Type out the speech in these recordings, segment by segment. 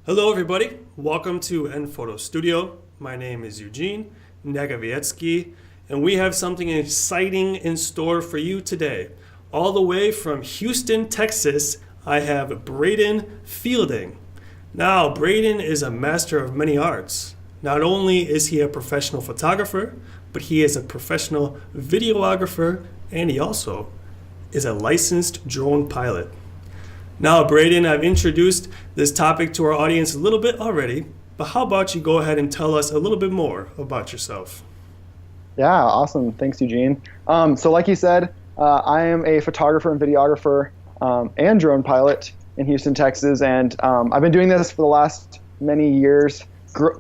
Hello, everybody. Welcome to nPhoto Studio. My name is Eugene Negavietsky, and we have something exciting in store for you today. All the way from Houston, Texas, I have Brayden Fielding. Now, Brayden is a master of many arts. Not only is he a professional photographer, but he is a professional videographer, and he also is a licensed drone pilot. Now, Brayden, I've introduced this topic to our audience a little bit already, but how about you go ahead and tell us a little bit more about yourself? Yeah, awesome. Thanks, Eugene. So like you said, I am a photographer and videographer and drone pilot in Houston, Texas, and I've been doing this for the last many years,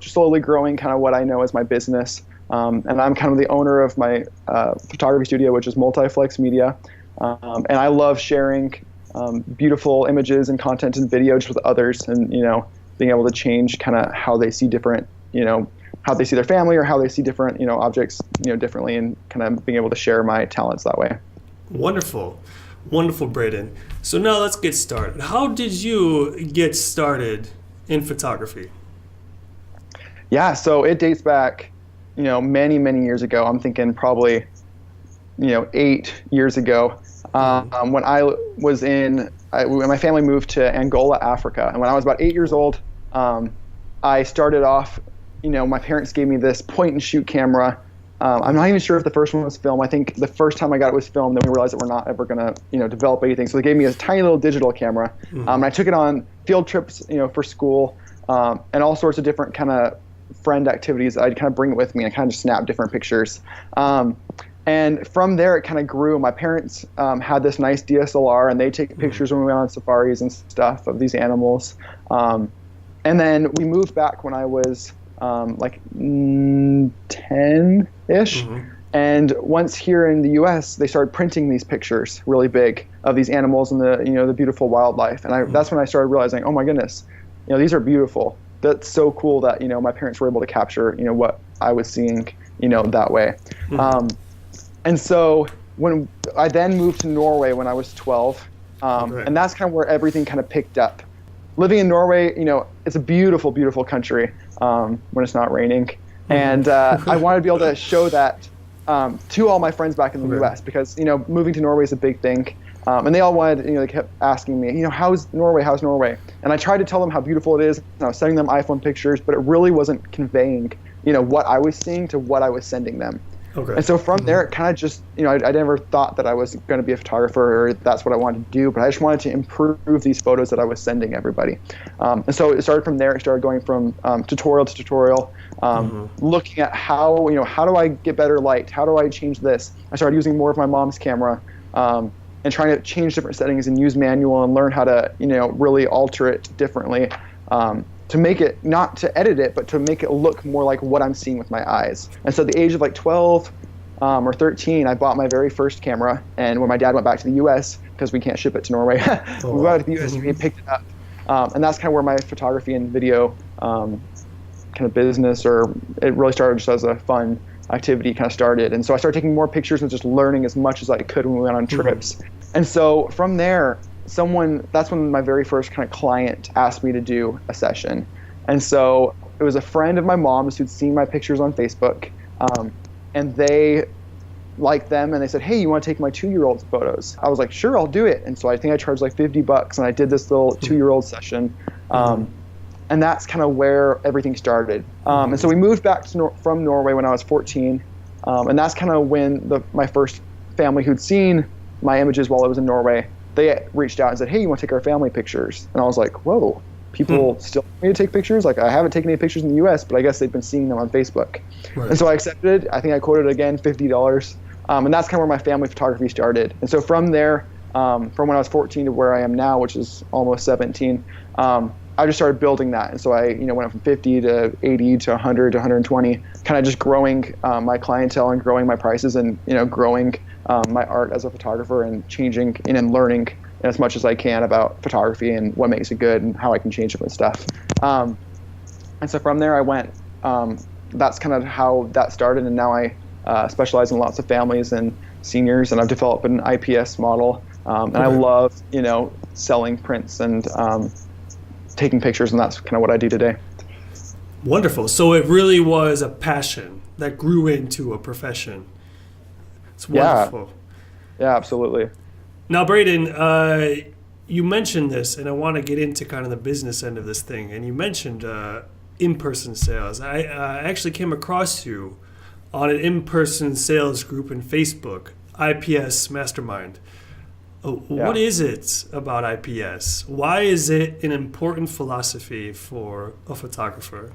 slowly growing kind of what I know as my business. And I'm kind of the owner of my photography studio, which is Multiflex Media, and I love sharing beautiful images and content and video just with others, and being able to change kind of how they see different, how they see their family or how they see different objects differently, and kind of being able to share my talents that way. Wonderful. Wonderful, Brayden. So now let's get started. How did you get started in photography? Yeah, so it dates back many years ago. I'm thinking probably 8 years ago. When I was when my family moved to Angola, Africa, and when I was about 8 years old, I started off, my parents gave me this point and shoot camera. I'm not even sure if the first one was film. I think the first time I got it was film. Then we realized that we're not ever gonna, develop anything. So they gave me a tiny little digital camera. And I took it on field trips, for school, and all sorts of different kind of friend activities. I'd kind of bring it with me and kind of just snap different pictures. And from there, it kind of grew. My parents had this nice DSLR, and they take pictures when we went on safaris and stuff of these animals. And then we moved back when I was like 10-ish. And once here in the U.S., they started printing these pictures really big of these animals and the beautiful wildlife. And that's when I started realizing, oh my goodness, these are beautiful. That's so cool that my parents were able to capture what I was seeing that way. And so when I then moved to Norway when I was 12, and that's kind of where everything kind of picked up. Living in Norway, it's a beautiful, beautiful country when it's not raining. And I wanted to be able to show that to all my friends back in the U.S. because, moving to Norway is a big thing. And they all wanted, they kept asking me, how's Norway? How's Norway? And I tried to tell them how beautiful it is. And I was sending them iPhone pictures, but it really wasn't conveying, what I was seeing to what I was sending them. Okay. And so from there, it kind of just, I never thought that I was going to be a photographer or that's what I wanted to do, but I just wanted to improve these photos that I was sending everybody. And so it started from there. It started going from tutorial to tutorial, looking at how do I get better light? How do I change this? I started using more of my mom's camera and trying to change different settings and use manual and learn how to, really alter it differently. To make it, not to edit it, but to make it look more like what I'm seeing with my eyes. And so at the age of like 12 or 13, I bought my very first camera. And when my dad went back to the U.S., because we can't ship it to Norway, we went to the U.S. and he picked it up. And that's kind of where my photography and video kind of business, or it really started just as a fun activity kind of started. And so I started taking more pictures and just learning as much as I could when we went on trips. And so from there, that's when my very first kind of client asked me to do a session. And so it was a friend of my mom's who'd seen my pictures on Facebook, and they liked them, and they said, hey, you want to take my 2-year-old's photos? I was like, sure, I'll do it. And so I think I charged like $50, and I did this little 2-year-old session. And that's kind of where everything started. And so we moved back from Norway when I was 14, and that's kind of when my first family who'd seen my images while I was in Norway, they reached out and said, hey, you want to take our family pictures? And I was like, whoa, people still want me to take pictures? Like, I haven't taken any pictures in the U.S., but I guess they've been seeing them on Facebook. Right. And so I accepted. I think I quoted again, $50. And that's kind of where my family photography started. And so from there, from when I was 14 to where I am now, which is almost 17, I just started building that. And so I went up from 50 to 80 to 100 to 120, kind of just growing my clientele and growing my prices and, growing my art as a photographer and changing and learning as much as I can about photography and what makes it good and how I can change different stuff. And so from there I went, that's kind of how that started. And now I specialize in lots of families and seniors, and I've developed an IPS model. And I love, selling prints and taking pictures, and that's kind of what I do today. Wonderful. So it really was a passion that grew into a profession. It's wonderful. Yeah, absolutely. Now, Brayden, you mentioned this, and I want to get into kind of the business end of this thing. And you mentioned in-person sales. I actually came across you on an in-person sales group in Facebook, IPS Mastermind. What is it about IPS? Why is it an important philosophy for a photographer?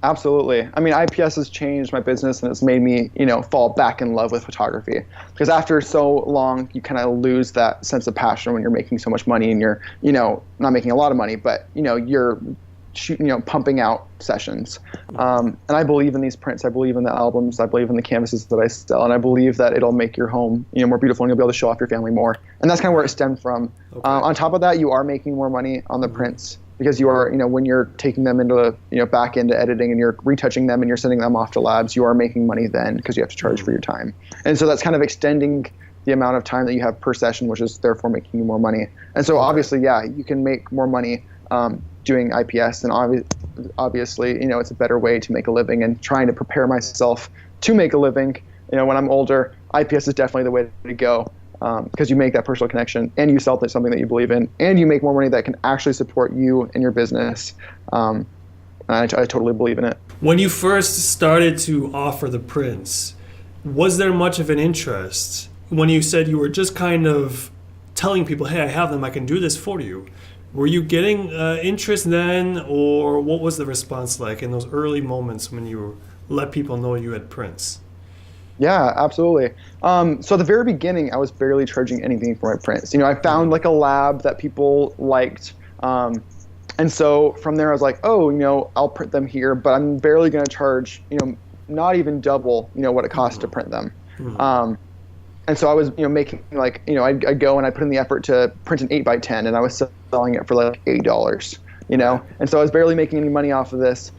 Absolutely. I mean, IPS has changed my business, and it's made me, fall back in love with photography. Because after so long, you kind of lose that sense of passion when you're making so much money and you're, not making a lot of money, but, you're shooting, pumping out sessions. And I believe in these prints. I believe in the albums. I believe in the canvases that I sell. And I believe that it'll make your home, more beautiful, and you'll be able to show off your family more. And that's kind of where it stemmed from. Okay. On top of that, you are making more money on the prints, because you are, when you're taking them into back into editing and you're retouching them and you're sending them off to labs, you are making money then, because you have to charge for your time. And so that's kind of extending the amount of time that you have per session, which is therefore making you more money. And so obviously, you can make more money doing IPS, and obviously, it's a better way to make a living, and trying to prepare myself to make a living. When I'm older, IPS is definitely the way to go. Because you make that personal connection, and you sell something that you believe in, and you make more money that can actually support you and your business. And I totally believe in it. When you first started to offer the prints, was there much of an interest? When you said you were just kind of telling people, hey, I have them, I can do this for you. Were you getting interest then, or what was the response like in those early moments when you let people know you had prints? Yeah, absolutely. So at the very beginning, I was barely charging anything for my prints. I found like a lab that people liked. And so from there, I was like, I'll print them here, but I'm barely going to charge, not even double, what it costs to print them. And so I was, making like, I'd go and I put in the effort to print an 8x10, and I was selling it for like $8, and so I was barely making any money off of this.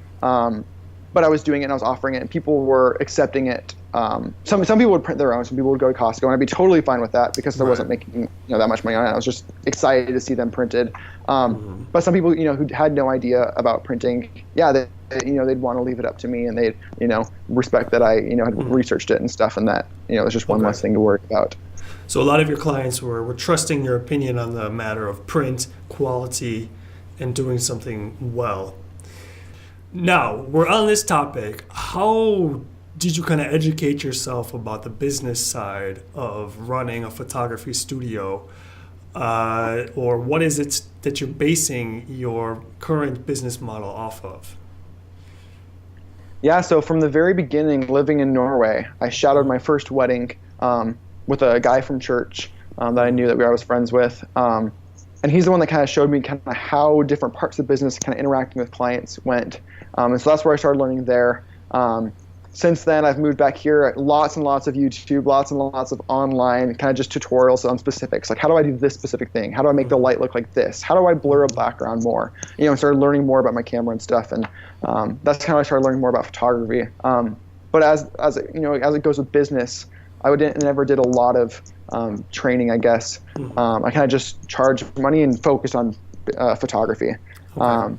But I was doing it, and I was offering it, and people were accepting it. Some people would print their own. Some people would go to Costco, and I'd be totally fine with that, because I wasn't making that much money on it. I was just excited to see them printed. But some people who had no idea about printing, they'd want to leave it up to me, and they'd respect that I had researched it and stuff, and that it was just one less thing to worry about. So a lot of your clients were trusting your opinion on the matter of print quality and doing something well. Now, we're on this topic. How did you kind of educate yourself about the business side of running a photography studio? Or what is it that you're basing your current business model off of? Yeah, so from the very beginning, living in Norway, I shadowed my first wedding with a guy from church that I knew that I was friends with. And he's the one that kind of showed me kind of how different parts of the business kind of interacting with clients went. And so that's where I started learning there. Since then, I've moved back here, lots and lots of YouTube, lots and lots of online kind of just tutorials on specifics. Like, how do I do this specific thing? How do I make the light look like this? How do I blur a background more? I started learning more about my camera and stuff. And that's kind of how I started learning more about photography. But as it goes with business, I never did a lot of training, I guess. I kind of just charged money and focused on photography. Okay.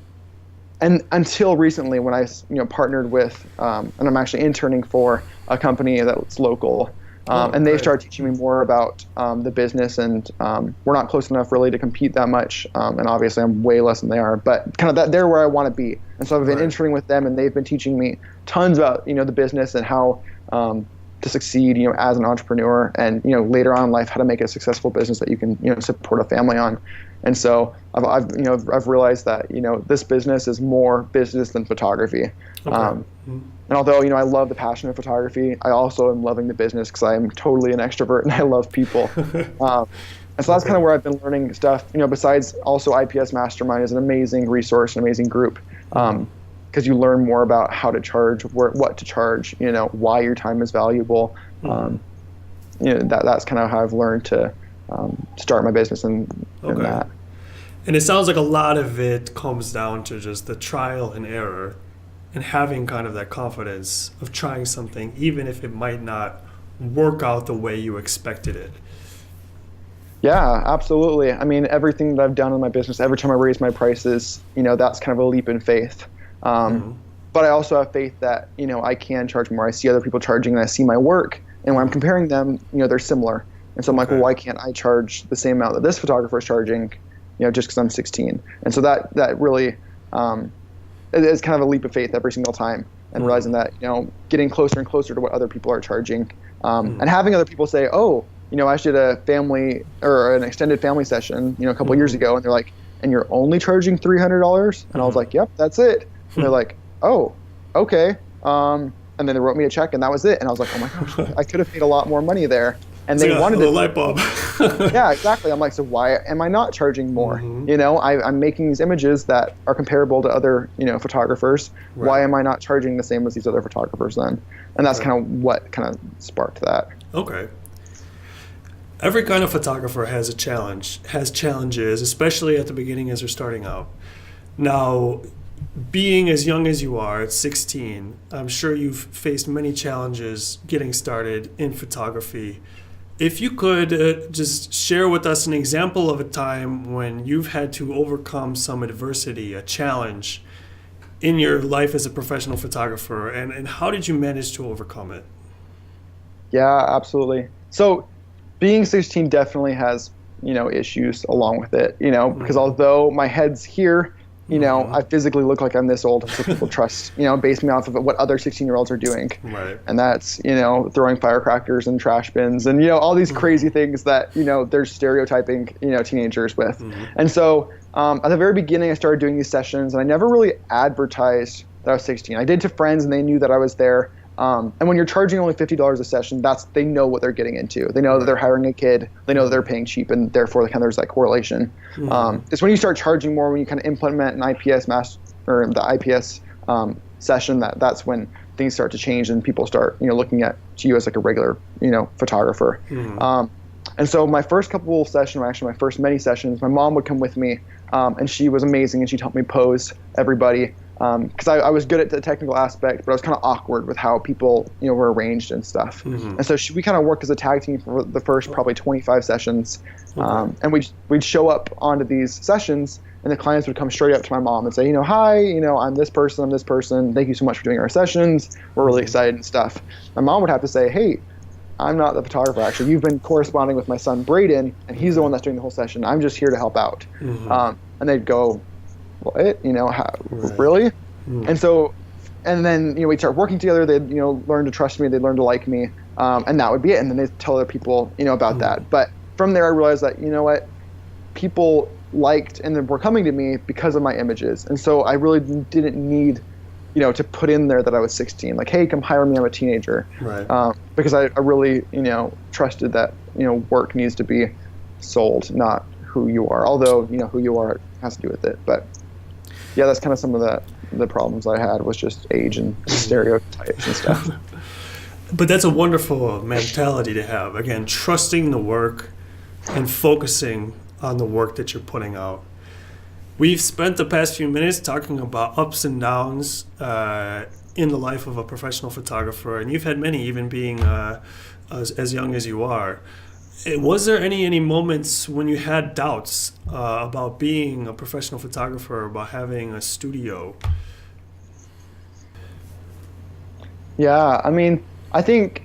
And until recently, when I partnered with, and I'm actually interning for a company that's local, and they started teaching me more about the business, and we're not close enough really to compete that much, and obviously I'm way less than they are, but kind of that they're where I want to be. And so I've been interning with them, and they've been teaching me tons about the business and how to succeed, as an entrepreneur, and later on in life, how to make a successful business that you can support a family on. And so I've realized that this business is more business than photography. Okay. And although I love the passion of photography, I also am loving the business, because I am totally an extrovert and I love people. And so that's kind of where I've been learning stuff. Besides, also IPS Mastermind is an amazing resource, an amazing group. Because you learn more about how to charge, what to charge, why your time is valuable. That's kind of how I've learned to start my business and that. And it sounds like a lot of it comes down to just the trial and error, and having kind of that confidence of trying something, even if it might not work out the way you expected it. Yeah, absolutely. I mean, everything that I've done in my business, every time I raise my prices, that's kind of a leap in faith. Mm-hmm. But I also have faith that, I can charge more. I see other people charging and I see my work. And when I'm comparing them, they're similar. And so I'm like, well, why can't I charge the same amount that this photographer is charging, just because I'm 16? And so that really is kind of a leap of faith every single time, and realizing that, getting closer and closer to what other people are charging, and having other people say, oh, I just did a family or an extended family session, a couple years ago, and they're like, and you're only charging $300? And I was like, yep, that's it. And they're like, oh, okay. And then they wrote me a check, and that was it. And I was like, oh my gosh, I could have made a lot more money there. And it's they like wanted a to. light bulb. Yeah, exactly. I'm like, so why am I not charging more? I'm making these images that are comparable to other, photographers. Right. Why am I not charging the same as these other photographers then? And that's kind of what kind of sparked that. Okay. Every kind of photographer has challenges, especially at the beginning as they're starting out. Now, being as young as you are at 16, I'm sure you've faced many challenges getting started in photography. If you could just share with us an example of a time when you've had to overcome some adversity, a challenge in your life as a professional photographer, and how did you manage to overcome it? Yeah, absolutely. So being 16 definitely has, issues along with it, because although my head's here, I physically look like I'm this old, so people trust, base me off of what other 16-year-olds are doing. Right. And that's, throwing firecrackers in trash bins and, all these crazy things that, they're stereotyping, teenagers with. And so at the very beginning, I started doing these sessions, and I never really advertised that I was 16. I did to friends, and they knew that I was there. And when you're charging only $50 a session, they know what they're getting into. They know that they're hiring a kid. They know that they're paying cheap, and therefore there's that correlation. It's when you start charging more, when you kind of implement an IPS or the IPS session, that's when things start to change and people start looking at you as like a regular photographer. And so my first couple sessions, actually my first many sessions, my mom would come with me, and she was amazing, and she'd help me pose everybody. Because I was good at the technical aspect, but I was kind of awkward with how people, were arranged and stuff. And so we kind of worked as a tag team for the first probably 25 sessions. And we'd show up onto these sessions, and the clients would come straight up to my mom and say, hi, I'm this person, Thank you so much for doing our sessions. We're really excited and stuff. My mom would have to say, hey, I'm not the photographer, actually. You've been corresponding with my son, Brayden, and he's the one that's doing the whole session. I'm just here to help out. And they'd go, what? Really? And so, and then, we'd start working together. They'd, learn to trust me. They'd learn to like me. And that would be it. And then they'd tell other people, about that. But from there, I realized that, what? People liked and then were coming to me because of my images. And so I really didn't need, to put in there that I was 16. Like, hey, come hire me. I'm a teenager. Right. Because I really, trusted that, work needs to be sold, not who you are. Although, who you are has to do with it. But yeah, that's kind of some of the problems I had, was just age and stereotypes and stuff. But that's a wonderful mentality to have. Again, trusting the work and focusing on the work that you're putting out. We've spent the past few minutes talking about ups and downs in the life of a professional photographer, and you've had many, even being as young as you are. Was there any moments when you had doubts about being a professional photographer, about having a studio? Yeah, I mean, I think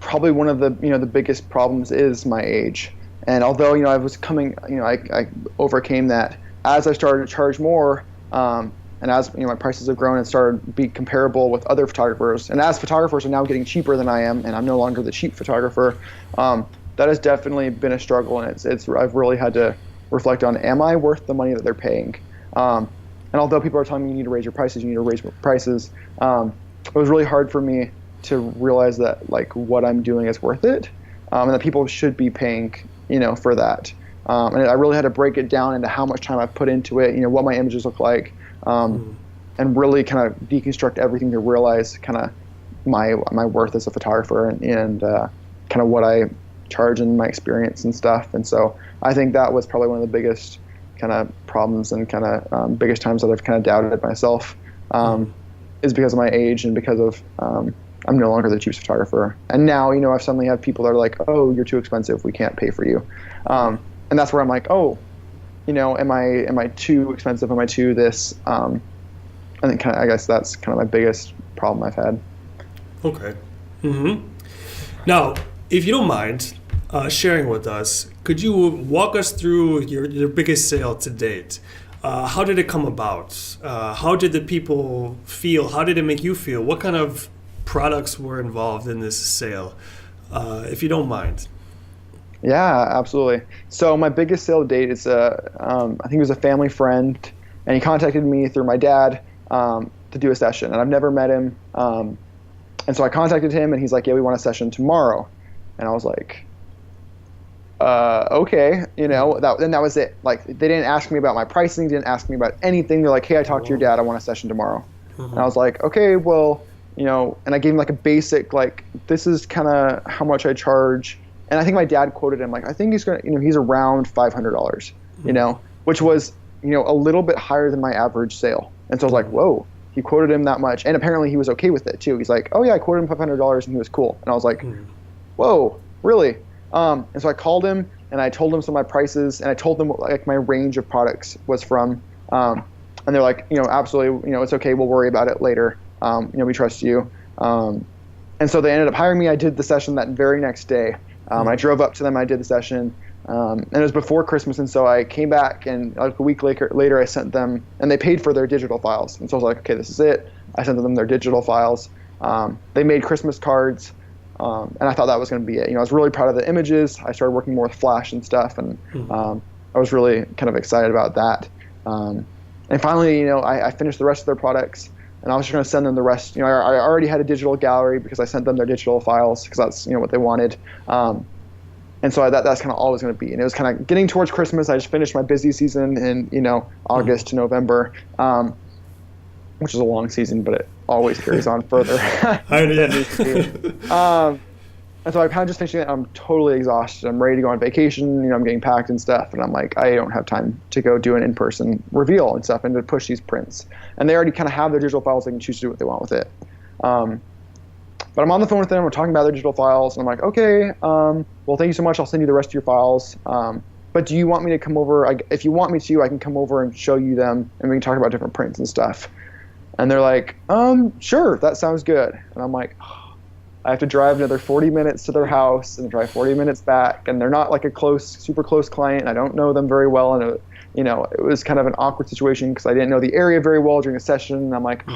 probably one of the the biggest problems is my age. And although I was coming, I overcame that as I started to charge more, and as my prices have grown and started to be comparable with other photographers, and as photographers are now getting cheaper than I am, and I'm no longer the cheap photographer. That has definitely been a struggle, and I've really had to reflect on, am I worth the money that they're paying? And although people are telling me you need to raise your prices, it was really hard for me to realize that what I'm doing is worth it, and that people should be paying for that. And I really had to break it down into how much time I've put into it, what my images look like, and really kind of deconstruct everything to realize kind of my worth as a photographer and kind of what I charge in my experience and stuff. And so I think that was probably one of the biggest kind of problems and kind of biggest times that I've kind of doubted myself, is because of my age and because of I'm no longer the cheapest photographer. And now, I suddenly have people that are like, oh, you're too expensive, we can't pay for you. and that's where I'm like, oh, am I too expensive? Am I too this? I think I guess that's kind of my biggest problem I've had. Okay. Now, if you don't mind sharing with us, could you walk us through your biggest sale to date? How did it come about? How did the people feel? How did it make you feel? What kind of products were involved in this sale? If you don't mind. Yeah, absolutely. So my biggest sale to date is I think it was a family friend, and he contacted me through my dad to do a session, and I've never met him. And so I contacted him, and he's like, "Yeah, we want a session tomorrow," and I was like, "Okay," and that was it. Like, they didn't ask me about my pricing, didn't ask me about anything. They're like, "Hey, I talked to your dad. I want a session tomorrow," and I was like, "Okay, well, and I gave him like a basic, like, this is kind of how much I charge." And I think my dad quoted him, like, I think he's around $500, which was, a little bit higher than my average sale. And so I was like, whoa, he quoted him that much. And apparently he was okay with it too. He's like, oh yeah, I quoted him $500 and he was cool. And I was like, whoa, really? And so I called him and I told him some of my prices, and I told them what, like, my range of products was from. And they're like, absolutely, it's okay. We'll worry about it later. We trust you. And so they ended up hiring me. I did the session that very next day. I drove up to them, I did the session, and it was before Christmas, and so I came back, and like a week later I sent them, and they paid for their digital files. And so I was like, okay, this is it. I sent them their digital files. They made Christmas cards, and I thought that was going to be it. I was really proud of the images. I started working more with Flash and stuff, and I was really kind of excited about that. And finally, I finished the rest of their products. And I was just going to send them the rest. I already had a digital gallery because I sent them their digital files because that's what they wanted. And so that's kind of all it was going to be. And it was kind of getting towards Christmas. I just finished my busy season in August to November, which is a long season, but it always carries on further. And so I kind of just finished it. I'm totally exhausted. I'm ready to go on vacation. I'm getting packed and stuff. And I'm like, I don't have time to go do an in-person reveal and stuff and to push these prints. And they already kind of have their digital files. They can choose to do what they want with it. But I'm on the phone with them. We're talking about their digital files. And I'm like, okay, well, thank you so much. I'll send you the rest of your files. But do you want me to come over? If you want me to, I can come over and show you them. And we can talk about different prints and stuff. And they're like, sure, that sounds good. And I'm like, I have to drive another 40 minutes to their house and drive 40 minutes back, and they're not like a super close client. I don't know them very well, and it was kind of an awkward situation because I didn't know the area very well during a session. And I'm like,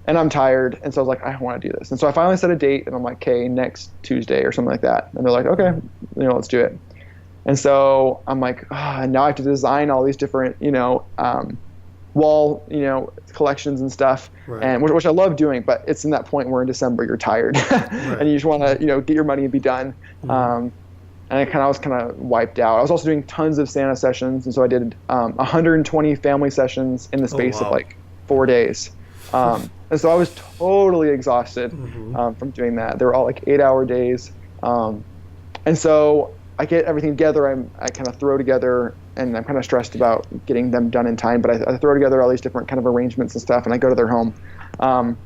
and I'm tired, and so I was like, I don't want to do this. And so I finally set a date, and I'm like, okay, next Tuesday or something like that. And they're like, okay, let's do it. And so I'm like, now I have to design all these different, wall, collections and stuff, right. And which I love doing, but it's in that point where in December you're tired, right. And you just want to, get your money and be done. And I was kind of wiped out. I was also doing tons of Santa sessions, and so I did 120 family sessions in the space of like 4 days. And so I was totally exhausted from doing that. They were all like 8-hour days. And so I get everything together. I kind of throw together, and I'm kind of stressed about getting them done in time, but I throw together all these different kind of arrangements and stuff, and I go to their home. And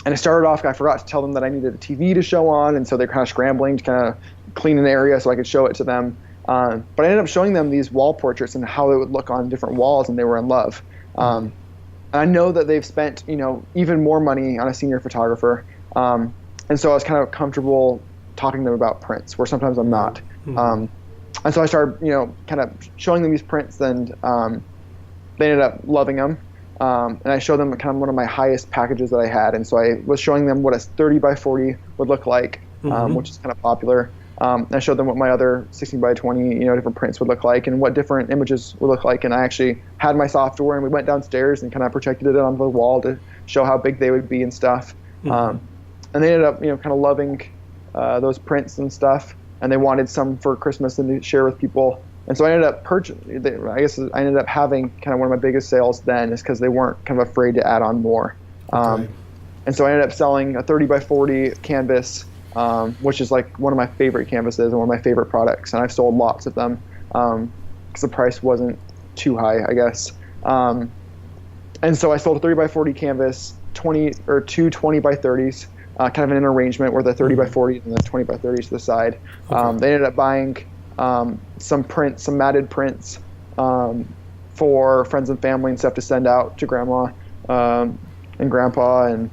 I started off, I forgot to tell them that I needed a TV to show on, and so they're kind of scrambling to kind of clean an area so I could show it to them. But I ended up showing them these wall portraits and how they would look on different walls, and they were in love. And I know that they've spent, even more money on a senior photographer. And so I was kind of comfortable talking to them about prints, where sometimes I'm not. And so I started, kind of showing them these prints, and they ended up loving them. And I showed them kind of one of my highest packages that I had. And so I was showing them what a 30 by 40 would look like, which is kind of popular. And I showed them what my other 16 by 20, different prints would look like, and what different images would look like. And I actually had my software, and we went downstairs and kind of projected it on the wall to show how big they would be and stuff. And they ended up, kind of loving those prints and stuff. And they wanted some for Christmas and to share with people. And so I ended up I ended up having kind of one of my biggest sales then, is because they weren't kind of afraid to add on more. Okay. And so I ended up selling a 30 by 40 canvas, which is like one of my favorite canvases and one of my favorite products. And I've sold lots of them because the price wasn't too high, I guess. And so I sold a 30 by 40 canvas, two 20 by 30s. Kind of in an arrangement where the 30 by 40 and the 20 by 30s to the side. Okay. They ended up buying some prints, some matted prints for friends and family and stuff to send out to grandma and grandpa and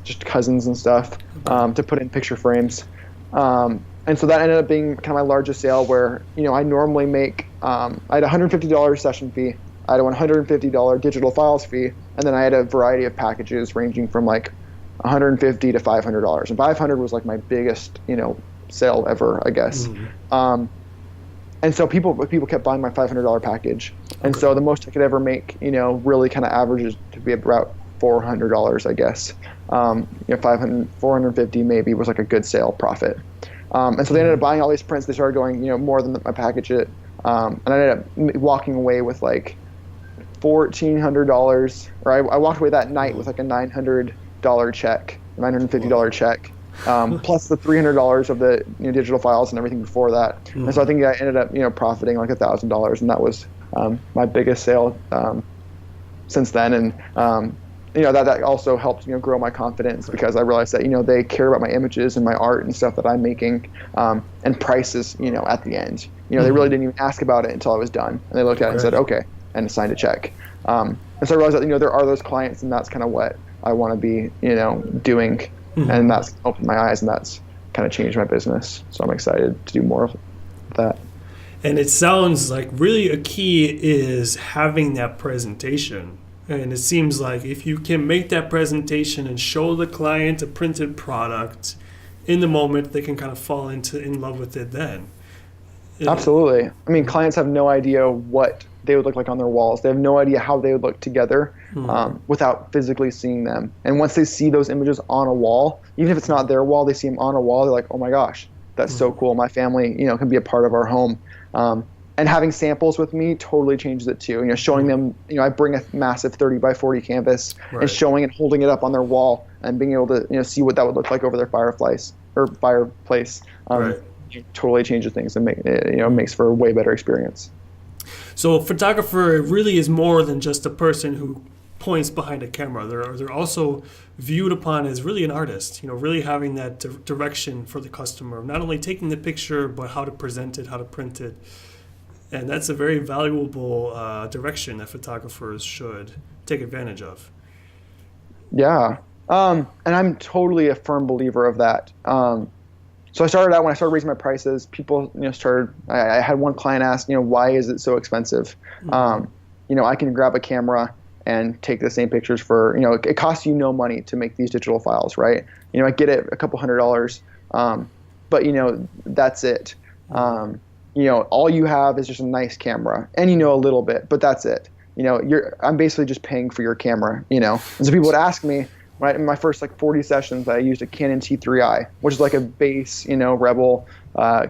just cousins and stuff to put in picture frames. And so that ended up being kind of my largest sale where, I normally make, I had a $150 session fee, I had a $150 digital files fee, and then I had a variety of packages ranging from like $150 to $500. And 500 was like my biggest, sale ever, I guess. And so people kept buying my $500 package. And so the most I could ever make, really kind of averages to be about $400, I guess. 450 maybe was like a good sale profit. And so they ended up buying all these prints. They started going, more than my package. And I ended up walking away with like $1,400, or I walked away that night with like a $900 check, $950 check, plus the $300 of the digital files and everything before that. And so I think I ended up profiting like $1,000, and that was my biggest sale since then. And that also helped grow my confidence, because I realized that they care about my images and my art and stuff that I'm making, and prices at the end. They really didn't even ask about it until I was done, and they looked at it and said okay, and signed a check. And so I realized that there are those clients, and that's kind of what I want to be doing, and that's opened my eyes, and that's kind of changed my business. So I'm excited to do more of that. And it sounds like really a key is having that presentation. And it seems like if you can make that presentation and show the client a printed product in the moment, they can kind of fall in love with it then. Absolutely. I mean, clients have no idea what they would look like on their walls. They have no idea how they would look together without physically seeing them. And once they see those images on a wall, even if it's not their wall, they see them on a wall, they're like, oh my gosh, that's so cool. My family, can be a part of our home. And having samples with me totally changes it too. Showing them, I bring a massive 30 by 40 canvas and showing and holding it up on their wall and being able to, see what that would look like over their fireplace. Totally changes things and makes for a way better experience. So a photographer really is more than just a person who points behind a camera. They're also viewed upon as really an artist, really having that direction for the customer, not only taking the picture, but how to present it, how to print it. And that's a very valuable direction that photographers should take advantage of. Yeah. And I'm totally a firm believer of that. So I started out, when I started raising my prices, people, I had one client ask, why is it so expensive? I can grab a camera and take the same pictures for, it costs you no money to make these digital files, right? I get it a couple $100, but that's it. All you have is just a nice camera, and a little bit, but that's it. I'm basically just paying for your camera, And so people would ask me, right, in my first 40 sessions, I used a Canon T3i, which is like a base, Rebel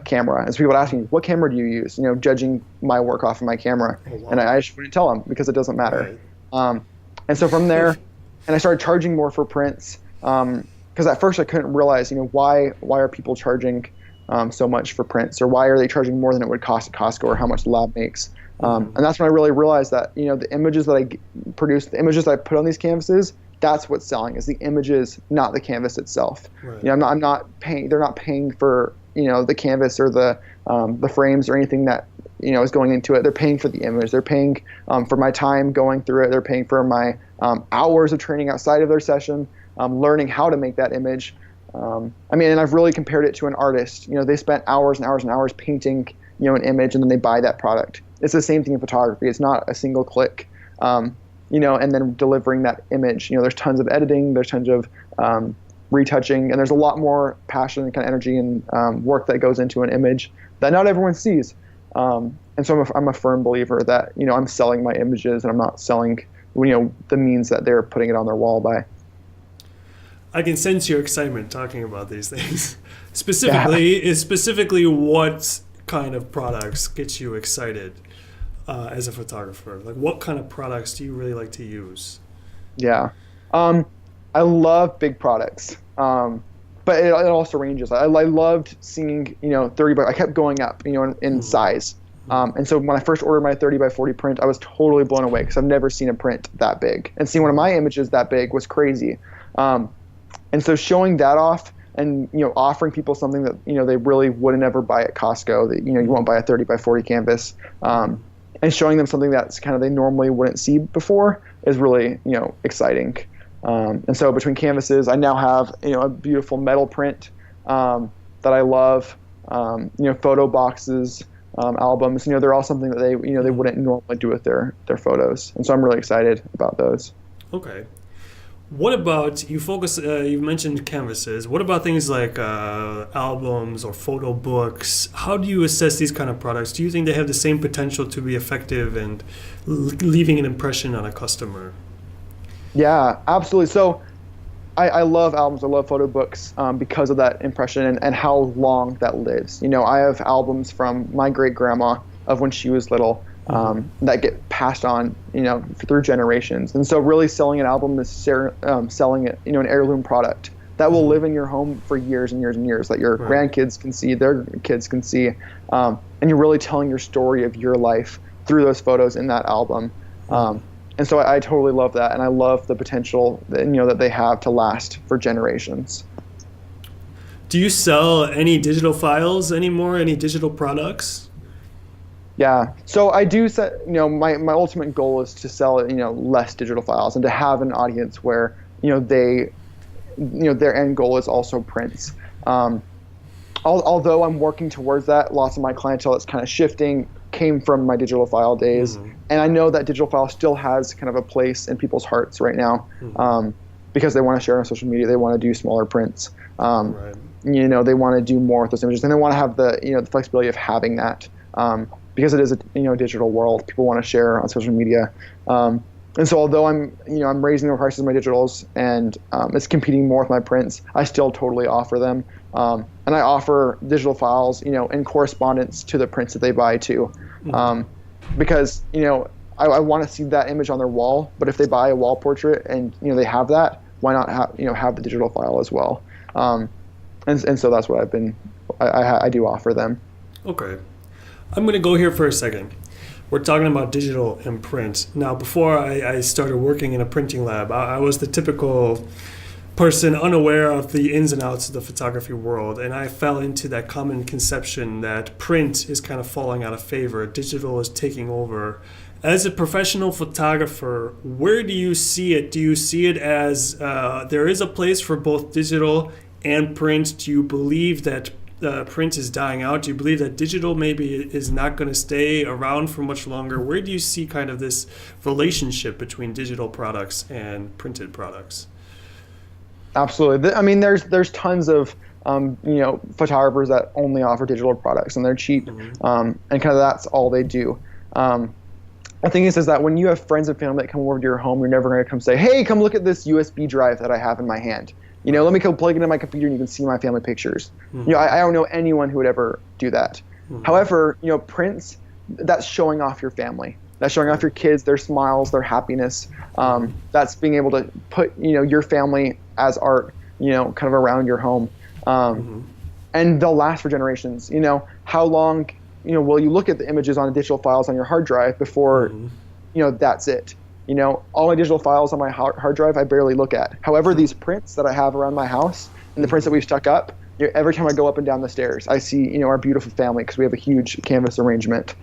camera. And so people would ask me, what camera do you use? Judging my work off of my camera. Oh, wow. And I just wouldn't tell them because it doesn't matter. Right. And so from there, and I started charging more for prints, because at first I couldn't realize, why are people charging so much for prints, or why are they charging more than it would cost at Costco, or how much the lab makes. And that's when I really realized that, the images that I produce, the images that I put on these canvases, that's what's selling, is the images, not the canvas itself. Right. I'm not paying, they're not paying for, the canvas or the frames or anything that, is going into it. They're paying for the image. They're paying for my time going through it. They're paying for my hours of training outside of their session, learning how to make that image. And I've really compared it to an artist. They spent hours and hours and hours painting, an image, and then they buy that product. It's the same thing in photography. It's not a single click, and then delivering that image. There's tons of editing, there's tons of retouching, and there's a lot more passion and kind of energy and work that goes into an image that not everyone sees. And so I'm a firm believer that, I'm selling my images, and I'm not selling, the means that they're putting it on their wall by. I can sense your excitement talking about these things. Specifically, what kind of products get you excited as a photographer? What kind of products do you really like to use? Yeah. I love big products. But it also ranges. I loved seeing, 30 by, I kept going up, in size. And so when I first ordered my 30 by 40 print, I was totally blown away because I've never seen a print that big. And seeing one of my images that big was crazy. And so showing that off and offering people something that they really wouldn't ever buy at Costco, that you won't buy a 30 by 40 canvas, and showing them something that's kind of they normally wouldn't see before is really exciting. And so between canvases, I now have a beautiful metal print that I love, photo boxes, albums. They're all something that they wouldn't normally do with their photos, and so I'm really excited about those. Okay. What about you mentioned canvases. What about things like albums or photo books? How do you assess these kind of products? Do you think they have the same potential to be effective and leaving an impression on a customer? Yeah, absolutely. So I love albums. I love photo books because of that impression and how long that lives. I have albums from my great grandma of when she was little. That get passed on, through generations. And so really selling an album is selling it, an heirloom product that will live in your home for years and years and years, that your grandkids can see, their kids can see. And you're really telling your story of your life through those photos in that album. And so I totally love that. And I love the potential that they have to last for generations. Do you sell any digital files anymore, any digital products? Yeah, so I do set, my ultimate goal is to sell, less digital files and to have an audience where, they, their end goal is also prints. Although I'm working towards that, lots of my clientele that's kind of shifting came from my digital file days. And I know that digital file still has kind of a place in people's hearts right now, because they want to share on social media. They want to do smaller prints. They want to do more with those images, and they want to have the, the flexibility of having that. Because it is a digital world, people want to share on social media, and so although I'm raising the prices of my digitals and it's competing more with my prints, I still totally offer them, and I offer digital files in correspondence to the prints that they buy too, because I want to see that image on their wall. But if they buy a wall portrait and they have that, why not have the digital file as well? And so that's what I do offer them. Okay. I'm going to go here for a second. We're talking about digital and print. Now, before I started working in a printing lab, I was the typical person unaware of the ins and outs of the photography world, and I fell into that common conception that print is kind of falling out of favor, digital is taking over. As a professional photographer, where do you see it? Do you see it as there is a place for both digital and print? Do you believe that print is dying out? Do you believe that digital maybe is not going to stay around for much longer? Where do you see kind of this relationship between digital products and printed products? Absolutely. I mean, there's tons of photographers that only offer digital products, and they're cheap, and kind of that's all they do. The thing is that when you have friends and family that come over to your home, you're never going to come say, "Hey, come look at this USB drive that I have in my hand. Let me go plug it in my computer and you can see my family pictures." I don't know anyone who would ever do that. However, prints, that's showing off your family. That's showing off your kids, their smiles, their happiness. That's being able to put, your family as art, kind of around your home. And they'll last for generations. How long, will you look at the images on digital files on your hard drive before, that's it? All my digital files on my hard drive, I barely look at. However, these prints that I have around my house and the prints that we've stuck up, every time I go up and down the stairs, I see, our beautiful family, because we have a huge canvas arrangement.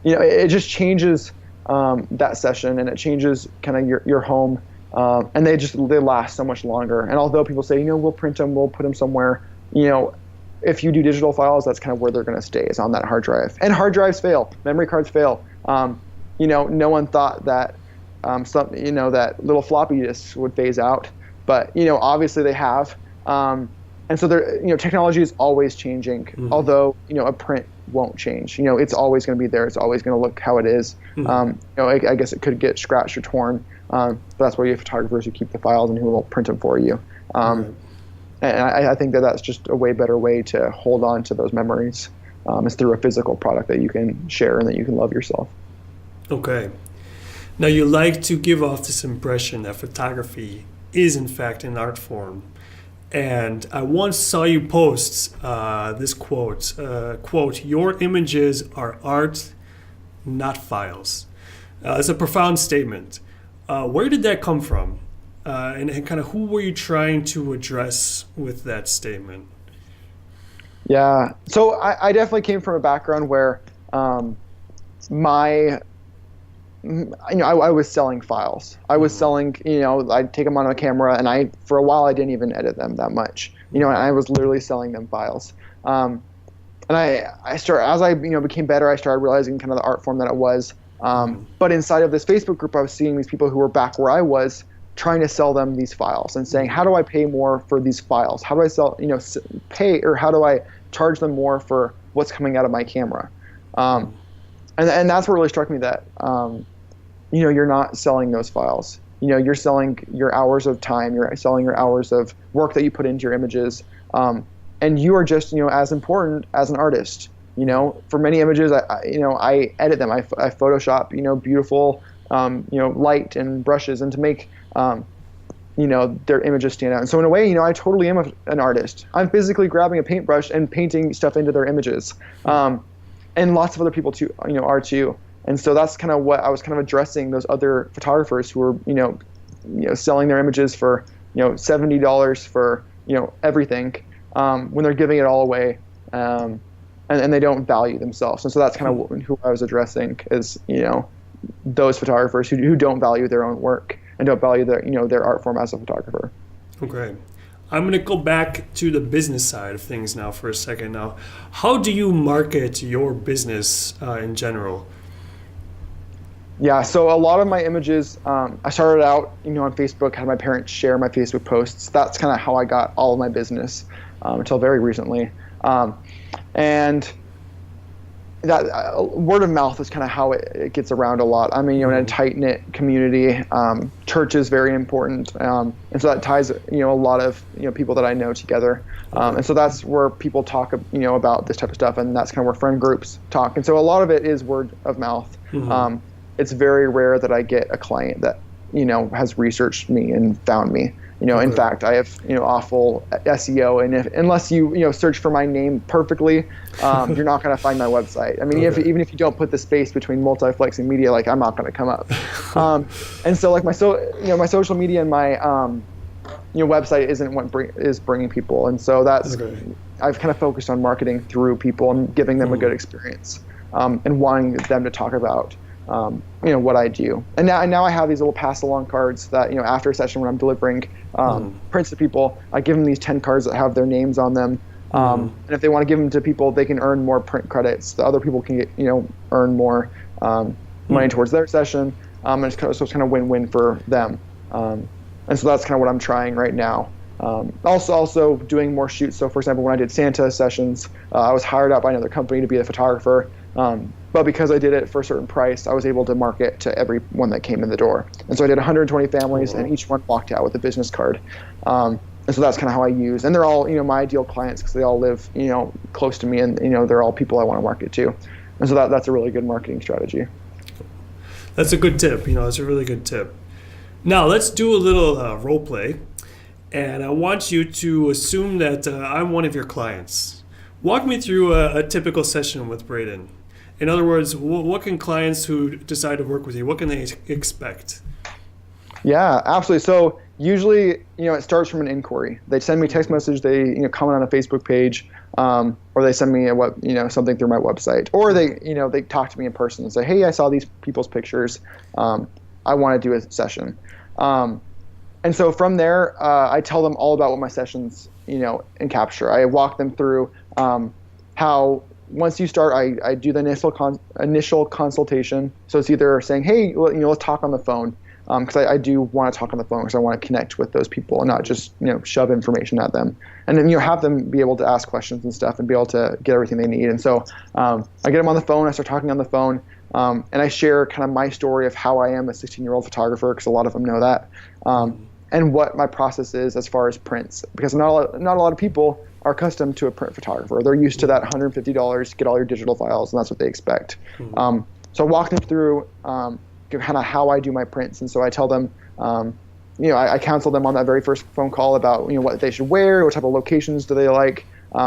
It just changes that session, and it changes kind of your home, and they last so much longer. And although people say, we'll print them, we'll put them somewhere, if you do digital files, that's kind of where they're going to stay, is on that hard drive. And hard drives fail, memory cards fail. No one thought that that little floppy disks would phase out, but obviously they have. And so technology is always changing. Although a print won't change. It's always going to be there. It's always going to look how it is. I guess it could get scratched or torn, but that's why you have photographers who keep the files and who will print them for you. And I think that's just a way better way to hold on to those memories, is through a physical product that you can share and that you can love yourself. Okay. Now, you like to give off this impression that photography is, in fact, an art form. And I once saw you post this quote, "Your images are art, not files." It's a profound statement. Where did that come from? and kind of who were you trying to address with that statement? Yeah. So I definitely came from a background where my I was selling files. I was selling, I'd take them on a camera, and for a while, I didn't even edit them that much, and I was literally selling them files. And as I became better, I started realizing kind of the art form that it was. But inside of this Facebook group, I was seeing these people who were back where I was, trying to sell them these files and saying, how do I pay more for these files? How do I pay, or how do I charge them more for what's coming out of my camera? And that's what really struck me, that, you're not selling those files. You're selling your hours of time. You're selling your hours of work that you put into your images. And you are just, as important as an artist. For many images, I edit them. I Photoshop, beautiful, light and brushes, and to make, their images stand out. And so in a way, I totally am an artist. I'm physically grabbing a paintbrush and painting stuff into their images. And lots of other people too, are too. And so that's kind of what I was kind of addressing, those other photographers who were, selling their images for, $70 for, everything, when they're giving it all away, and they don't value themselves. And so that's kind of who I was addressing, is, those photographers who don't value their own work and don't value their art form as a photographer. Okay. I'm going to go back to the business side of things now for a second. Now, how do you market your business in general? Yeah, so a lot of my images, I started out, on Facebook, had my parents share my Facebook posts. That's kind of how I got all of my business until very recently. And that word of mouth is kind of how it gets around a lot. I mean, in a tight-knit community, church is very important. And so that ties, a lot of, people that I know together. And so that's where people talk, about this type of stuff, and that's kind of where friend groups talk. And so a lot of it is word of mouth. It's very rare that I get a client that, has researched me and found me. In fact, I have, awful SEO, and unless you, search for my name perfectly, you're not going to find my website. I mean, even if you don't put the space between multiplexing media, I'm not going to come up. And so my social media and my, website isn't what is bringing people. And so that's, I've kind of focused on marketing through people and giving them a good experience, and wanting them to talk about, what I do. And now I have these little pass along cards that, after a session when I'm delivering prints to people, I give them these 10 cards that have their names on them. And if they want to give them to people, they can earn more print credits. The other people can get, earn more money towards their session. And it's kind of win-win for them. And so that's kind of what I'm trying right now. Also doing more shoots. So for example, when I did Santa sessions, I was hired out by another company to be a photographer. But because I did it for a certain price, I was able to market to everyone that came in the door. And so I did 120 families, and each one walked out with a business card. And so that's kind of how I use. And they're all, my ideal clients, because they all live, close to me, and, they're all people I want to market to. And so that's a really good marketing strategy. That's a good tip. That's a really good tip. Now let's do a little role play. And I want you to assume that I'm one of your clients. Walk me through a typical session with Brayden. In other words, what can clients who decide to work with you, what can they expect? Yeah, absolutely. So usually, it starts from an inquiry. They send me a text message, they, comment on a Facebook page, or they send me something through my website, or they talk to me in person and say, hey, I saw these people's pictures. I want to do a session. And so from there, I tell them all about what my sessions, capture. I walk them through how once you start, I do the initial consultation. So it's either saying, hey, let's talk on the phone, because I do want to talk on the phone because I want to connect with those people and not just shove information at them. And then have them be able to ask questions and stuff and be able to get everything they need. And so I get them on the phone. I start talking on the phone, and I share kind of my story of how I am a 16-year-old photographer, because a lot of them know that, and what my process is as far as prints, because not a lot of people are accustomed to a print photographer. They're used to that $150, get all your digital files, and that's what they expect. So I walk them through kind of how I do my prints. And so I tell them, I counsel them on that very first phone call about, what they should wear, what type of locations do they like.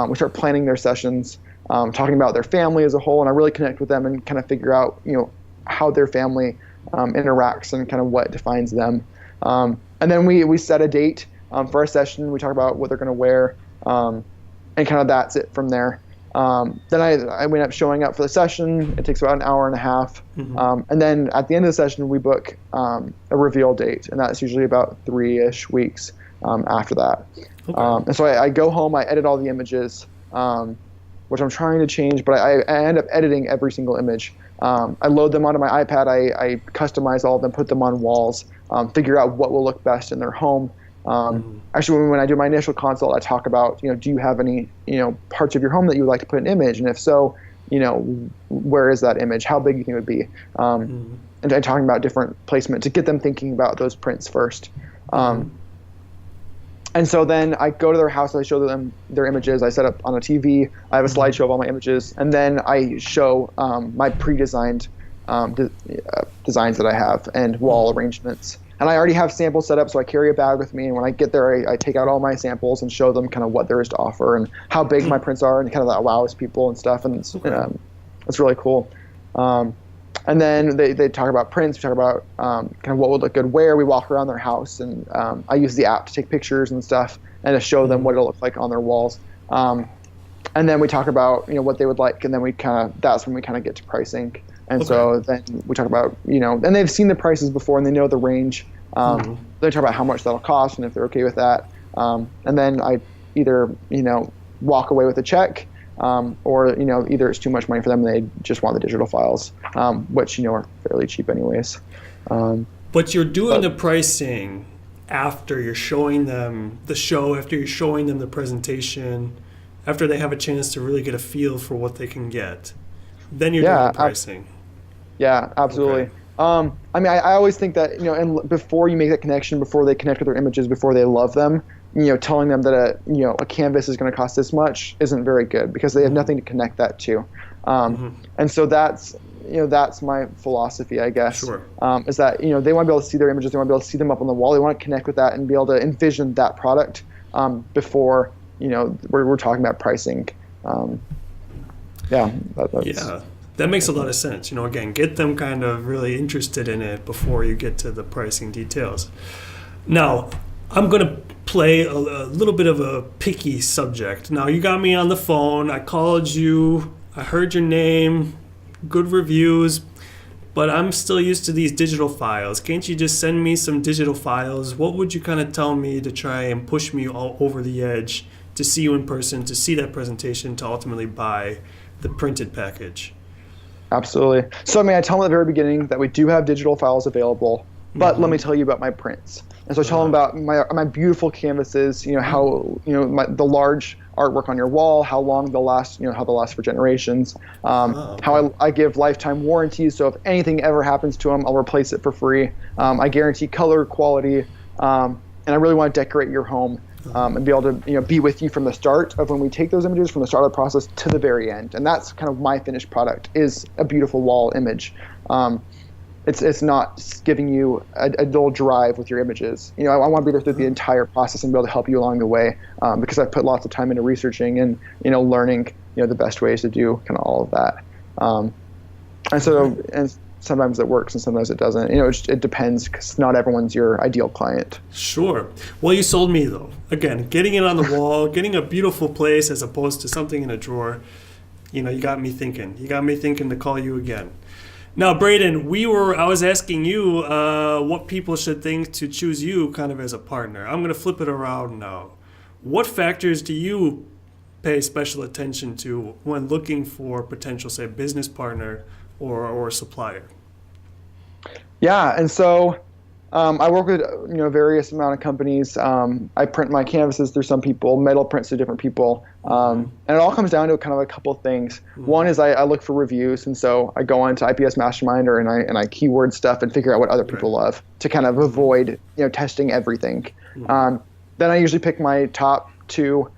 We start planning their sessions, talking about their family as a whole, and I really connect with them and kind of figure out, how their family interacts and kind of what defines them. And then we set a date for our session. We talk about what they're going to wear, and kind of that's it from there. Then I end up showing up for the session. It takes about an hour and a half. And then at the end of the session, we book a reveal date, and that's usually about 3-ish weeks after that. Okay. And so I go home, I edit all the images, which I'm trying to change, but I end up editing every single image. I load them onto my iPad, I customize all of them, put them on walls, figure out what will look best in their home. Actually, when I do my initial consult, I talk about, do you have any, parts of your home that you would like to put an image? And if so, where is that image? How big do you think it would be? And talking about different placement to get them thinking about those prints first. And so then I go to their house, I show them their images, I set up on a TV, I have a slideshow of all my images, and then I show my pre-designed designs that I have and wall arrangements. And I already have samples set up, so I carry a bag with me, and when I get there, I take out all my samples and show them kind of what there is to offer and how big my prints are, and kind of that wows people and stuff, and it's really cool. And then they talk about prints, we talk about kind of what would look good where. We walk around their house, and I use the app to take pictures and stuff and to show them what it'll look like on their walls. And then we talk about what they would like, and then that's when we kind of get to pricing. And so then we talk about, and they've seen the prices before and they know the range. They talk about how much that'll cost and if they're okay with that. And then I either, walk away with a check, or, either it's too much money for them and they just want the digital files, which, are fairly cheap anyways. But you're doing the pricing after you're showing them the show, after you're showing them the presentation, after they have a chance to really get a feel for what they can get. Then you're doing the pricing. Yeah, absolutely. Okay. I always think that, and before you make that connection, before they connect with their images, before they love them, telling them that a canvas is going to cost this much isn't very good because they have nothing to connect that to. And so that's my philosophy, I guess. Sure. Is that, they want to be able to see their images, they want to be able to see them up on the wall, they want to connect with that and be able to envision that product before, we're talking about pricing. That makes a lot of sense. Again, get them kind of really interested in it before you get to the pricing details. Now, I'm going to play a little bit of a picky subject. Now, you got me on the phone. I called you. I heard your name. Good reviews. But I'm still used to these digital files. Can't you just send me some digital files? What would you kind of tell me to try and push me all over the edge to see you in person, to see that presentation, to ultimately buy the printed package? Absolutely. So, I tell them at the very beginning that we do have digital files available, but let me tell you about my prints. And so I tell them about my beautiful canvases, how, the large artwork on your wall, how long they'll last, how they'll last for generations, how I give lifetime warranties. So if anything ever happens to them, I'll replace it for free. I guarantee color quality, and I really want to decorate your home. And be able to be with you from the start of when we take those images, from the start of the process to the very end. And that's kind of my finished product, is a beautiful wall image. It's not giving you a little drive with your images. I want to be there through the entire process and be able to help you along the way, because I've put lots of time into researching and learning the best ways to do kind of all of that. And sometimes it works and sometimes it doesn't. It depends, because not everyone's your ideal client. Sure. Well, you sold me, though. Again, getting it on the wall, getting a beautiful place as opposed to something in a drawer, you got me thinking. You got me thinking to call you again. Now, Brayden, I was asking you what people should think to choose you kind of as a partner. I'm going to flip it around now. What factors do you pay special attention to when looking for potential, say, business partner or supplier? Yeah, and so I work with various amount of companies. I print my canvases through some people, metal prints to different people, and it all comes down to kind of a couple things. One is I look for reviews, and so I go into IPS Masterminder and I keyword stuff and figure out what other people love to kind of avoid testing everything. Then I usually pick my top 2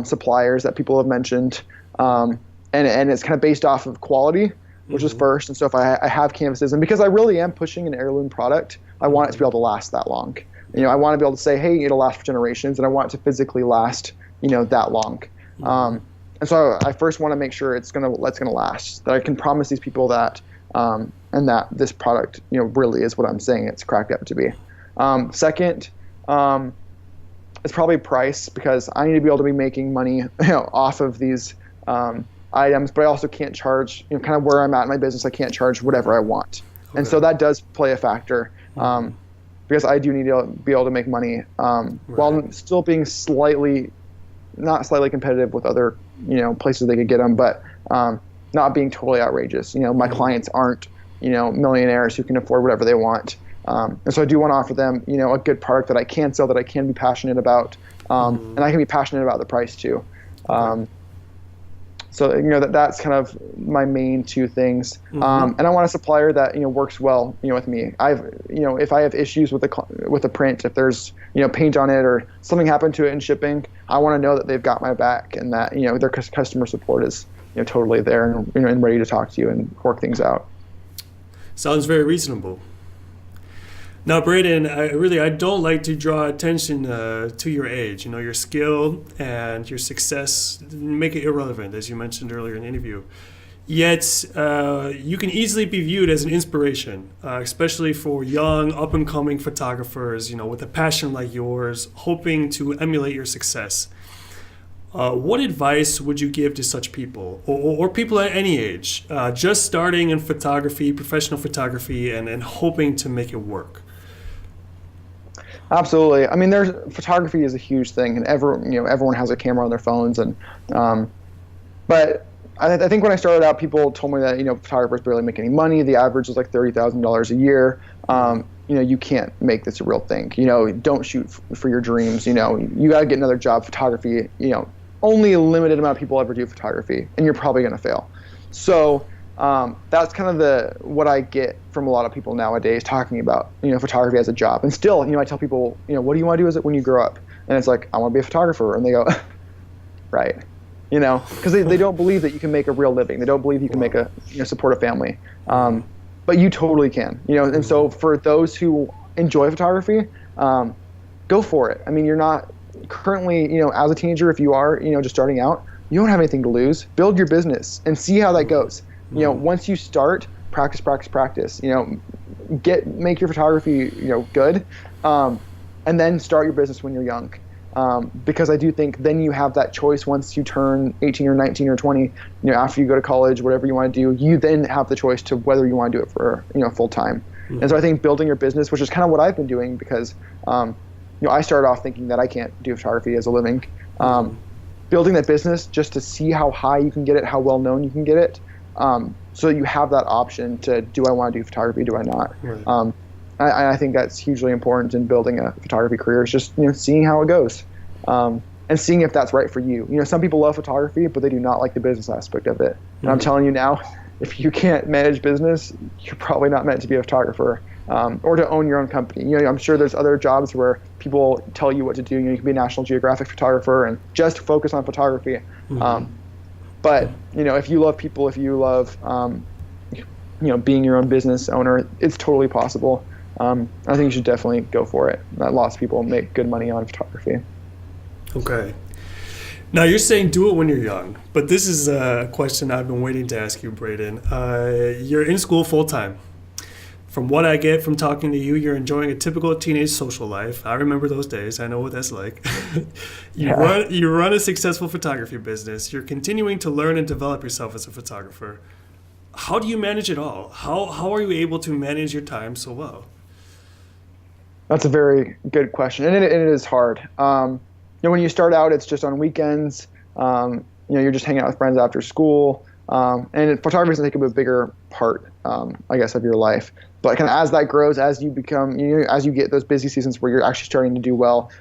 suppliers that people have mentioned, and it's kind of based off of quality, which is first. And so if I have canvases, and because I really am pushing an heirloom product, I want it to be able to last that long. I want to be able to say, hey, it'll last for generations, and I want it to physically last, that long. And so I first want to make sure it's gonna last, that I can promise these people that, and that this product, really is what I'm saying it's cracked up to be. Second, it's probably price, because I need to be able to be making money, off of these items, but I also can't charge, kind of where I'm at in my business, I can't charge whatever I want. Okay. And so that does play a factor, because I do need to be able to make money, while still being not slightly competitive with other, places they could get them, but not being totally outrageous. My clients aren't, millionaires who can afford whatever they want. And so I do want to offer them, a good product that I can sell, that I can be passionate about, and I can be passionate about the price too. So that's kind of my main two things. And I want a supplier that works well with me. If I have issues with the print, if there's paint on it or something happened to it in shipping, I want to know that they've got my back, and that their customer support is totally there and ready to talk to you and work things out. Sounds very reasonable. Now, Brayden, I don't like to draw attention to your age. Your skill and your success make it irrelevant, as you mentioned earlier in the interview. Yet, you can easily be viewed as an inspiration, especially for young, up-and-coming photographers, with a passion like yours, hoping to emulate your success. What advice would you give to such people, or people at any age, just starting in photography, professional photography, and hoping to make it work? Absolutely. I mean, photography is a huge thing, and everyone has a camera on their phones, and but I think when I started out, people told me that photographers barely make any money. The average is like $30,000 a year. You can't make this a real thing. Don't shoot for your dreams. You got to get another job. Photography. Only a limited amount of people ever do photography, and you're probably going to fail. So that's kind of what I get from a lot of people nowadays, talking about photography as a job. And still, I tell people, what do you want to do when you grow up? And it's like, I want to be a photographer. And they go, right, because they don't believe that you can make a real living. They don't believe you can make support a family. But you totally can. And so for those who enjoy photography, go for it. I mean, you're not currently, as a teenager, if you are, just starting out, you don't have anything to lose. Build your business and see how that goes. Once you start, practice, make your photography, good, and then start your business when you're young. Because I do think then you have that choice once you turn 18 or 19 or 20, after you go to college, whatever you want to do, you then have the choice to whether you want to do it for, full time. And so I think building your business, which is kind of what I've been doing, because, I started off thinking that I can't do photography as a living. Building that business just to see how high you can get it, how well known you can get it. So you have that option to, do I want to do photography? Do I not? Right. I think that's hugely important in building a photography career, is just, seeing how it goes. And seeing if that's right for you. Some people love photography, but they do not like the business aspect of it. And I'm telling you now, if you can't manage business, you're probably not meant to be a photographer, or to own your own company. I'm sure there's other jobs where people tell you what to do. You can be a National Geographic photographer and just focus on photography. But if you love people, if you love being your own business owner, it's totally possible. I think you should definitely go for it. Lots of people make good money on photography. Okay. Now, you're saying do it when you're young, but this is a question I've been waiting to ask you, Brayden. You're in school full-time. From what I get from talking to you, you're enjoying a typical teenage social life. I remember those days. I know what that's like. You run a successful photography business. You're continuing to learn and develop yourself as a photographer. How do you manage it all? How are you able to manage your time so well? That's a very good question, and it is hard. When you start out, it's just on weekends. You're just hanging out with friends after school, and photography is taking a bigger part, I guess, of your life. But kind of as that grows, as you become, as you get those busy seasons where you're actually starting to do well,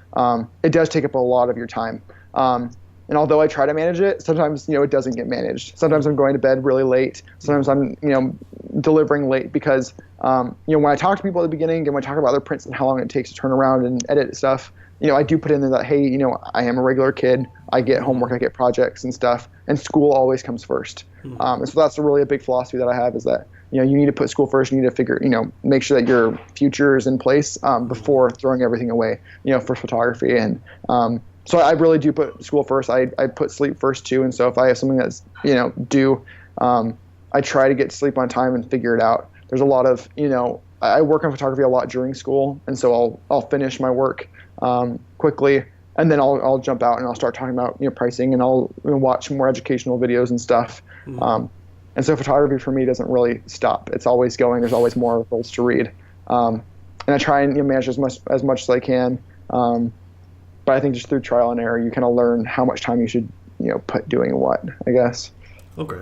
it does take up a lot of your time. And although I try to manage it, sometimes it doesn't get managed. Sometimes I'm going to bed really late. Sometimes I'm delivering late because when I talk to people at the beginning and when I talk about other prints and how long it takes to turn around and edit stuff, I do put in there that, hey, I am a regular kid. I get homework, I get projects and stuff, and school always comes first. And so that's really a big philosophy that I have, is that you need to put school first. You need to figure, make sure that your future is in place before throwing everything away, for photography. And so I really do put school first. I put sleep first too. And so if I have something that's due, I try to get sleep on time and figure it out. There's a lot of I work on photography a lot during school, and so I'll finish my work quickly, and then I'll jump out and I'll start talking about pricing, and I'll watch more educational videos and stuff. And so photography for me doesn't really stop. It's always going. There's always more articles to read, and I try and manage as much as I can. But I think just through trial and error, you kind of learn how much time you should put doing what, I guess. Okay.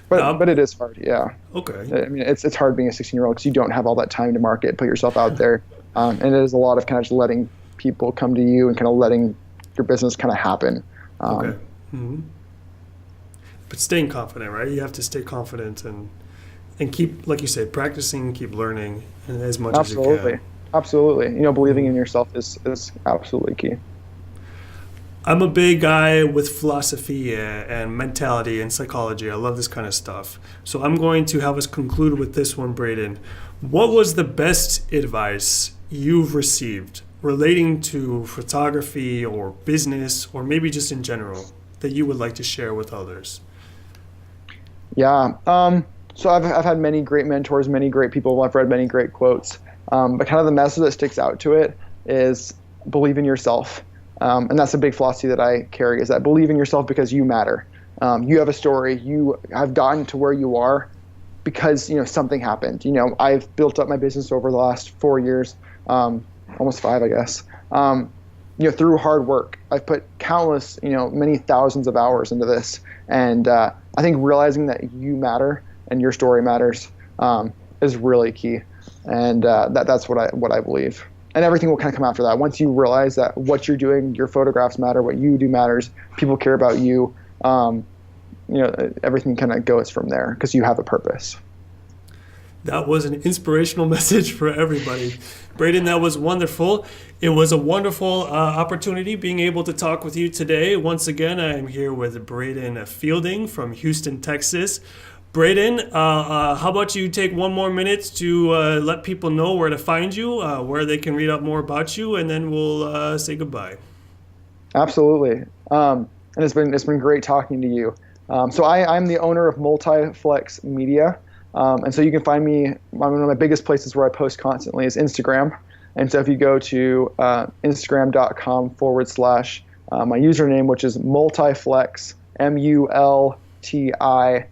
But it is hard, yeah. Okay. I mean, it's hard being a 16-year-old because you don't have all that time to market, put yourself out there, and it is a lot of kind of just letting people come to you and kind of letting your business kind of happen. Okay. But staying confident, right? You have to stay confident and keep, like you said, practicing, keep learning as much as you can. Absolutely. Believing in yourself is absolutely key. I'm a big guy with philosophy and mentality and psychology. I love this kind of stuff. So I'm going to have us conclude with this one, Brayden. What was the best advice you've received relating to photography or business, or maybe just in general, that you would like to share with others? Yeah. So I've had many great mentors, many great people. I've read many great quotes. But kind of the message that sticks out to it is believe in yourself. And that's a big philosophy that I carry, is that believe in yourself because you matter. You have a story. You have gotten to where you are because something happened. I've built up my business over the last 4 years, almost 5, I guess. Through hard work. I've put countless, many thousands of hours into this, and I think realizing that you matter and your story matters is really key, and that's what I believe. And everything will kind of come after that. Once you realize that what you're doing, your photographs matter, what you do matters, people care about you, everything kind of goes from there because you have a purpose. That was an inspirational message for everybody. Brayden, that was wonderful. It was a wonderful opportunity being able to talk with you today. Once again, I am here with Brayden Fielding from Houston, Texas. Brayden, how about you take one more minute to let people know where to find you, where they can read up more about you, and then we'll say goodbye. Absolutely. And it's been great talking to you. So I'm the owner of Multiflex Media. And so you can find me, one of my biggest places where I post constantly is Instagram. And so if you go to instagram.com/ my username, which is multiflex, MULTIFLEX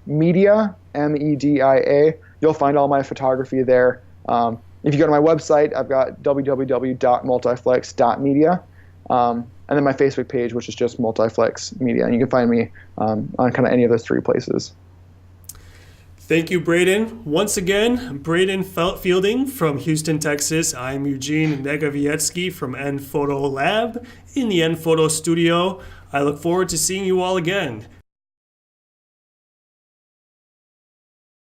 _media, you'll find all my photography there. If you go to my website, I've got www.multiflex.media. And then my Facebook page, which is just Multiflex Media. And you can find me on kind of any of those 3 places. Thank you, Brayden. Once again, Brayden Fielding from Houston, Texas. I'm Eugene Negavietsky from nPhoto Lab in the nPhoto studio. I look forward to seeing you all again.